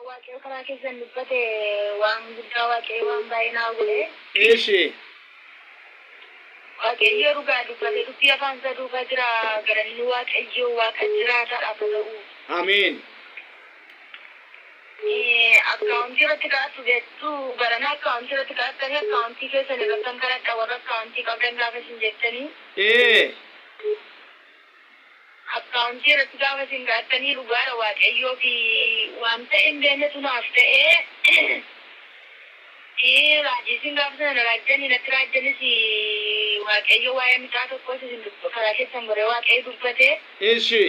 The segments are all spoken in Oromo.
Waaqayyo karaa keessan dubbate waan guddaa waaqayyo waan baay'ee naa godhe. Eeshi. Waaqayyo dhugaa dubbate dubbii afaan isaa duukaa jira garanni waaqayyo waaqa jiraataadhaaf ta'u. Ameen. Akkaawuntii irratti kaa'atu jettu barana akkaawuntii irratti kaa'attanii akkaawuntii keessan irratti kan kadhadha warra akkaawuntii qabdan gaafa isin jettanii. Akkaawuntii irratti gaafa isin kaa'attanii dhugaadha waaqayyoo fi waan ta'e hin beeknetu naaf ta'ee raajii isin gaafa sana raajjanii natti raajjanis waaqayyo waa'ee mucaa tokkos isin karaa keessan goree waaqayyo dubbate. Eeshi.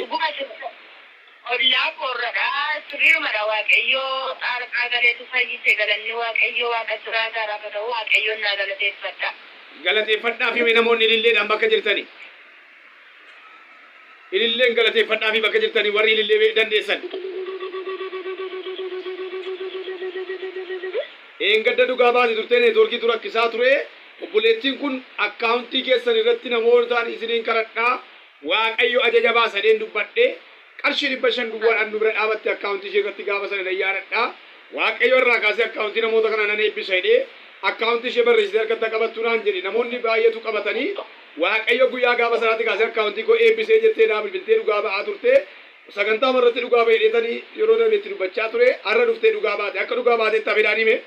Ollaa korradha sirriimadha waaqayyo xaarqaa galeetu fayyise galanni waaqayyo waaqa jiraataadhaaf ta'u waaqayyoon naa galateeffadha. Galateeffadhaa fi namoonni ililleedhaan bakka jirtanii. Ililleen galateeffadhaa fi bakka jirtanii warri ilillee dandeessan. Gadda dhugaa baate turtee neetwoorkii tura rakkisaa ture. Obboleettiin kun akkaawuntii keessan irratti namootaan isiniin kadhadhaa waaqayyo ajaja baasadeen dubbadhe. Qarshii 500 duwwaadhaan nu bira dhaabatte akkaawuntii ishee irratti gaafa sana dayyaadha. Waaqayyo irraa kaasee akkaawuntii namoota kana nan eebbisa jedhee akkaawuntii ishee barreessitee harkatti qabattu naan jedhe namoonni baay'eetu qabatanii waaqayyo guyyaa gaafa sanaatti kaasee akkaawuntii koo eebbisee jettee naa bilbiltee dhugaa ba'aa turte. Sagantaa marratti dhugaa ba'ee dheetanii yeroo darbeetti dubbachaa ture har'a dhuftee dhugaa baate akka dhugaa baatetti hafedhaan hime.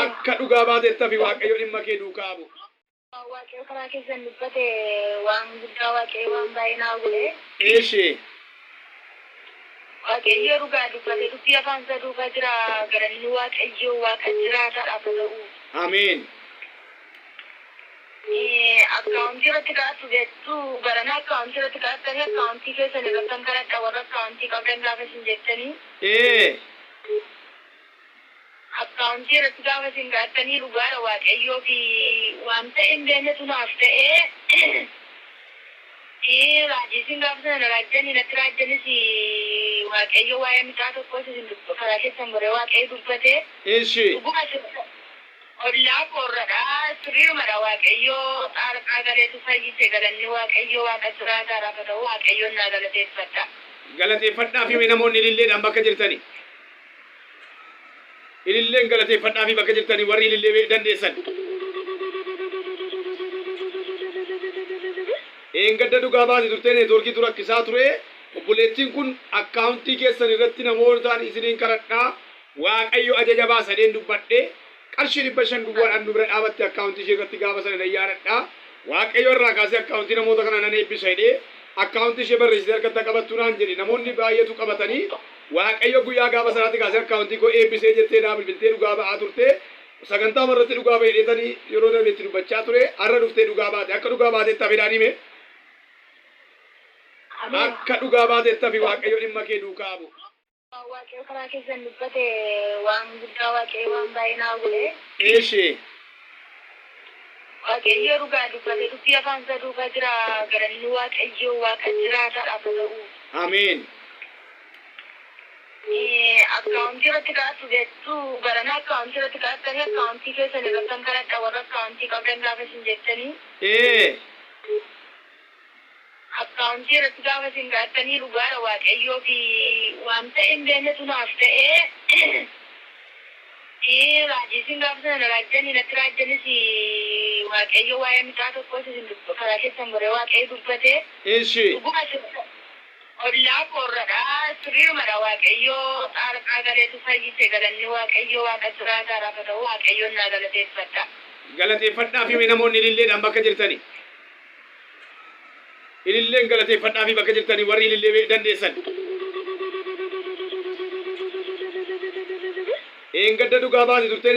Akka dhugaa baatetti hafi waaqayyo dhimma kee duukaa bu'u. Waaqayyo karaa keessan dubbate waan guddaa waaqayyo waan baay'ee naa godhe. Eeshi. Waaqayyo dhugaa dubbate dubbii afaan isaa duukaa jira garanni waaqayyo waaqa jiraataadhaaf ta'u. Ameen. Akkaawuntii irratti kaa'atu jettu barana akkaawuntii irratti kaa'attanii akkaawuntii keessan irratti kan kadhadha warra akkaawuntii qabdan gaafa isin jettanii. Akkaawuntii irratti gaafa isin kaa'attanii dhugaadha waaqayyoo fi waan ta'e hin beeknetu naaf ta'ee raajii isin gaafa sana raajjanii natti raajjanis waaqayyo waa'ee mucaa tokkos isin karaa keessan goree waaqayyo dubbate. Eeshi. Ollaa korradha sirriimadha waaqayyo xaarqaa galeetu fayyise galanni waaqayyo waaqa jiraataadhaaf ta'u waaqayyoon naa galateeffadha. Galateeffadhaa fi namoonni ililleedhaan bakka jirtanii. Ililleen galateeffadhaa fi bakka jirtanii warri ilillee dandeessan. Gadda dhugaa baate turtee neetwoorkii tura rakkisaa ture. Obboleettiin kun akkaawuntii keessan irratti namootaan isiniin kadhadhaa waaqayyo ajaja baasadeen dubbadhe. Qarshii 500 duwwaadhaan nu bira dhaabatte akkaawuntii ishee irratti gaafa sana dayyaadha. Waaqayyo irraa kaasee akkaawuntii namoota kana nan eebbisa jedhee akkaawuntii ishee barreessitee harkatti qabattu naan jedhe namoonni baay'eetu qabatanii waaqayyo guyyaa gaafa sanaatti kaasee akkaawuntii koo eebbisee jettee naa bilbiltee dhugaa ba'aa turte. Sagantaa marratti dhugaa ba'ee dheetanii yeroo darbeetti dubbachaa ture har'a dhuftee dhugaa baate akka dhugaa baatetti hafedhaan hime. Akka dhugaa baatetti hafi waaqayyo dhimma kee duukaa bu'u. Waaqayyo karaa keessan dubbate waan guddaa waaqayyo waan baay'ee naa godhe. Eeshi. Waaqayyo dhugaa dubbate dubbii afaan isaa duukaa jira garanni waaqayyo waaqa jiraataadhaaf ta'u. Ameen. Akkaawuntii irratti kaa'atu jettu barana akkaawuntii irratti kaa'attanii akkaawuntii keessan irratti kan kadhadha warra akkaawuntii qabdan gaafa isin jettanii. Akkaawuntii irratti gaafa isin kaa'attanii dhugaadha waaqayyoo fi waan ta'e hin beeknetu naaf ta'ee raajii isin gaafa sana raajjanii natti raajjanis waaqayyo waa'ee mucaa tokkos isin karaa keessan goree waaqayyo dubbate. Eeshi. Ollaa korradha sirriimadha waaqayyo xaarqaa galeetu fayyise galanni waaqayyo waaqa jiraataadhaaf ta'u waaqayyoon naa galateeffadha. Galateeffadhaa fi namoonni ililleedhaan bakka jirtanii. Ililleen galateeffadhaa fi bakka jirtanii warri ilillee dandeessan. Gadda dhugaa baate turtee